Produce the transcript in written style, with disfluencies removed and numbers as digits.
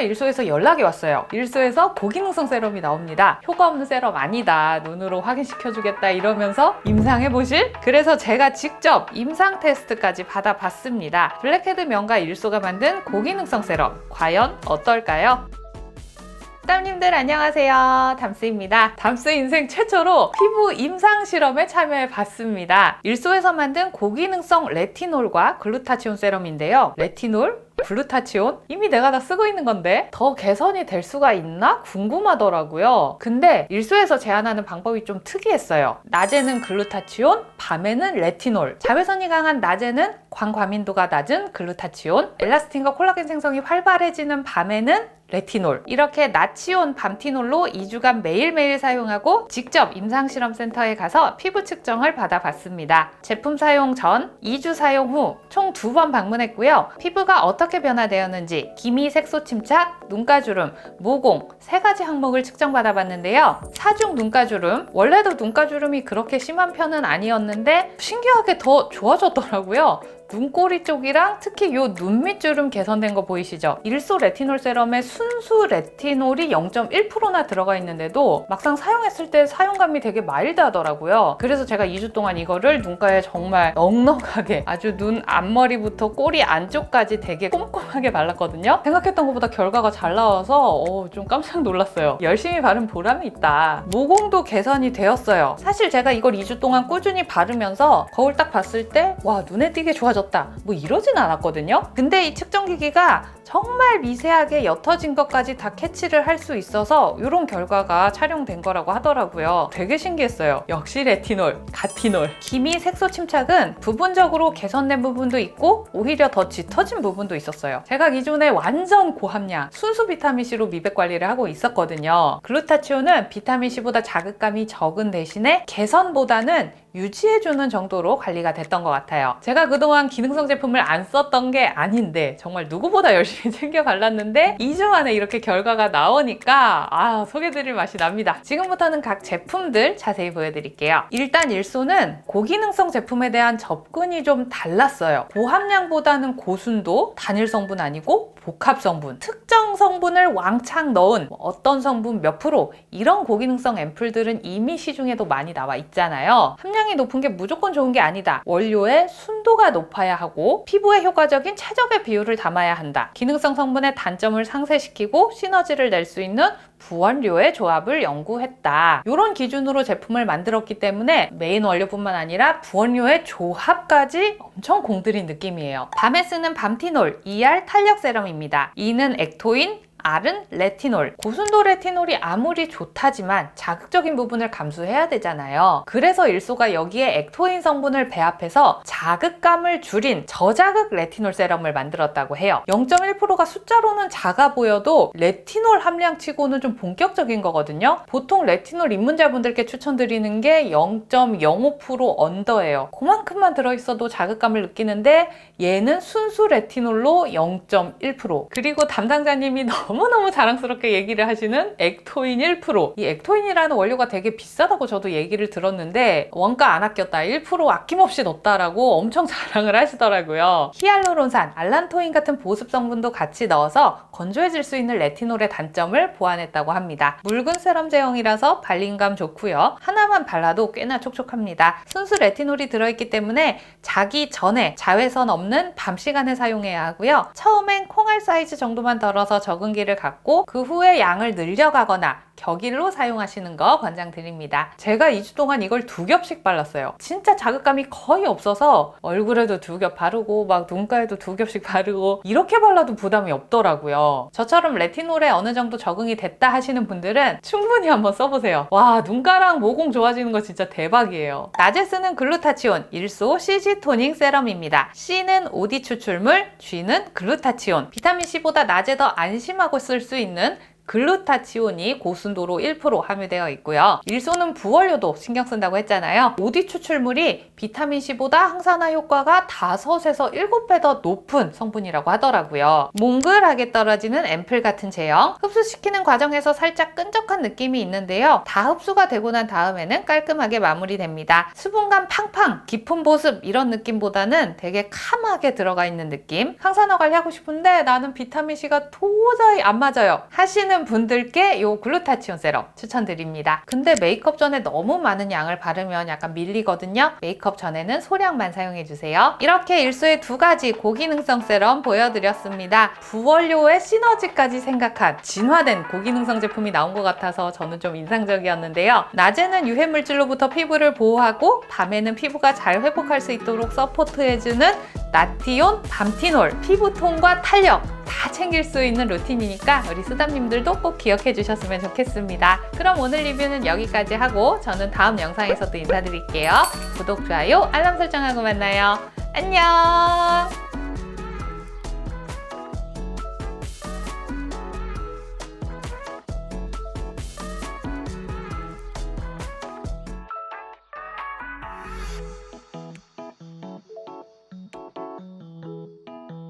전에 일소에서 연락이 왔어요. 일소에서 고기능성 세럼이 나옵니다. 효과 없는 세럼 아니다. 눈으로 확인시켜주겠다 이러면서 임상해보실? 그래서 제가 직접 임상 테스트까지 받아봤습니다. 블랙헤드 명가 일소가 만든 고기능성 세럼 과연 어떨까요? 땀님들 안녕하세요. 담스입니다. 담스 인생 최초로 피부 임상 실험에 참여해 봤습니다. 일소에서 만든 고기능성 레티놀과 글루타치온 세럼인데요. 레티놀, 글루타치온? 이미 내가 다 쓰고 있는 건데 더 개선이 될 수가 있나? 궁금하더라고요. 근데 일소에서 제안하는 방법이 좀 특이했어요. 낮에는 글루타치온, 밤에는 레티놀. 자외선이 강한 낮에는 광과민도가 낮은 글루타치온, 엘라스틴과 콜라겐 생성이 활발해지는 밤에는 레티놀. 이렇게 낮치온 밤티놀로 2주간 매일매일 사용하고 직접 임상실험센터에 가서 피부 측정을 받아봤습니다. 제품 사용 전, 2주 사용 후 총 2번 방문했고요. 피부가 어떻게 변화되었는지 기미, 색소 침착, 눈가주름, 모공 3가지 항목을 측정받아봤는데요. 사중 눈가주름, 원래도 눈가주름이 그렇게 심한 편은 아니었는데 신기하게 더 좋아졌더라고요. 눈꼬리 쪽이랑 특히 요 눈 밑주름 개선된 거 보이시죠? 일소 레티놀 세럼에 순수 레티놀이 0.1%나 들어가 있는데도 막상 사용했을 때 사용감이 되게 마일드하더라고요. 그래서 제가 2주 동안 이거를 눈가에 정말 넉넉하게 아주 눈 앞머리부터 꼬리 안쪽까지 되게 꼼꼼하게 발랐거든요. 생각했던 것보다 결과가 잘 나와서 좀 깜짝 놀랐어요. 열심히 바른 보람이 있다. 모공도 개선이 되었어요. 사실 제가 이걸 2주 동안 꾸준히 바르면서 거울 딱 봤을 때 와, 눈에 띄게 좋아졌다 뭐 이러진 않았거든요. 근데 이 측정기기가 정말 미세하게 옅어진 것까지 다 캐치를 할 수 있어서 이런 결과가 촬영된 거라고 하더라고요. 되게 신기했어요. 역시 레티놀, 가티놀. 기미, 색소 침착은 부분적으로 개선된 부분도 있고 오히려 더 짙어진 부분도 있었어요. 제가 기존에 완전 고함량 순수 비타민C로 미백 관리를 하고 있었거든요. 글루타치온은 비타민C보다 자극감이 적은 대신에 개선보다는 유지해주는 정도로 관리가 됐던 것 같아요. 제가 그동안 기능성 제품을 안 썼던 게 아닌데 정말 누구보다 열심히 챙겨 발랐는데 2주 만에 이렇게 결과가 나오니까 소개드릴 맛이 납니다. 지금부터는 각 제품들 자세히 보여드릴게요. 일단 일소는 고기능성 제품에 대한 접근이 좀 달랐어요. 고함량보다는 고순도, 단일 성분 아니고 복합 성분, 특정 성분을 왕창 넣은 어떤 성분 몇 프로 이런 고기능성 앰플들은 이미 시중에도 많이 나와 있잖아요. 함량이 높은 게 무조건 좋은 게 아니다. 원료의 순도가 높아야 하고 피부에 효과적인 최적의 비율을 담아야 한다. 기능성 성분의 단점을 상쇄시키고 시너지를 낼 수 있는 부원료의 조합을 연구했다. 이런 기준으로 제품을 만들었기 때문에 메인 원료뿐만 아니라 부원료의 조합까지 엄청 공들인 느낌이에요. 밤에 쓰는 밤티놀, ER 탄력 세럼입니다. E는 액토인, R은 레티놀. 고순도 레티놀이 아무리 좋다지만 자극적인 부분을 감수해야 되잖아요. 그래서 일소가 여기에 액토인 성분을 배합해서 자극감을 줄인 저자극 레티놀 세럼을 만들었다고 해요. 0.1%가 숫자로는 작아 보여도 레티놀 함량치고는 좀 본격적인 거거든요. 보통 레티놀 입문자분들께 추천드리는 게 0.05% 언더예요. 그만큼만 들어있어도 자극감을 느끼는데 얘는 순수 레티놀로 0.1%. 그리고 담당자님이 너무너무 자랑스럽게 얘기를 하시는 액토인 1%. 이 액토인이라는 원료가 되게 비싸다고 저도 얘기를 들었는데 원가 안 아꼈다, 1% 아낌없이 넣었다라고 엄청 자랑을 하시더라고요. 히알루론산, 알란토인 같은 보습 성분도 같이 넣어서 건조해질 수 있는 레티놀의 단점을 보완했다고 합니다. 묽은 세럼 제형이라서 발림감 좋고요. 하나만 발라도 꽤나 촉촉합니다. 순수 레티놀이 들어있기 때문에 자기 전에 자외선 없는 밤 시간에 사용해야 하고요. 처음엔 콩알 사이즈 정도만 덜어서 적은 기를 갖고 그 후에 양을 늘려가거나 격일로 사용하시는 거 권장드립니다. 제가 2주 동안 이걸 2겹씩 발랐어요. 진짜 자극감이 거의 없어서 얼굴에도 2겹 바르고 막 눈가에도 2겹씩 바르고 이렇게 발라도 부담이 없더라고요. 저처럼 레티놀에 어느 정도 적응이 됐다 하시는 분들은 충분히 한번 써보세요. 와, 눈가랑 모공 좋아지는 거 진짜 대박이에요. 낮에 쓰는 글루타치온 일소 CG 토닝 세럼입니다. C는 OD 추출물, G는 글루타치온. 비타민C보다 낮에 더 안심하고 쓸 수 있는 글루타치온이 고순도로 1% 함유되어 있고요. 일소는 부원료도 신경 쓴다고 했잖아요. 오디 추출물이 비타민C보다 항산화 효과가 5에서 7배 더 높은 성분이라고 하더라고요. 몽글하게 떨어지는 앰플 같은 제형, 흡수시키는 과정에서 살짝 끈적한 느낌이 있는데요. 다 흡수가 되고 난 다음에는 깔끔하게 마무리됩니다. 수분감 팡팡, 깊은 보습 이런 느낌보다는 되게 캄하게 들어가 있는 느낌. 항산화 관리하고 싶은데 나는 비타민C가 도저히 안 맞아요 하시는 분들께 이 글루타치온 세럼 추천드립니다. 근데 메이크업 전에 너무 많은 양을 바르면 약간 밀리거든요. 메이크업 전에는 소량만 사용해주세요. 이렇게 일소의 2가지 고기능성 세럼 보여드렸습니다. 부원료의 시너지까지 생각한 진화된 고기능성 제품이 나온 것 같아서 저는 좀 인상적이었는데요. 낮에는 유해물질로부터 피부를 보호하고 밤에는 피부가 잘 회복할 수 있도록 서포트해주는 나티온, 밤티놀, 피부톤과 탄력 다 챙길 수 있는 루틴이니까 우리 수담님들도 꼭 기억해 주셨으면 좋겠습니다. 그럼 오늘 리뷰는 여기까지 하고 저는 다음 영상에서 또 인사드릴게요. 구독, 좋아요, 알람 설정하고 만나요. 안녕!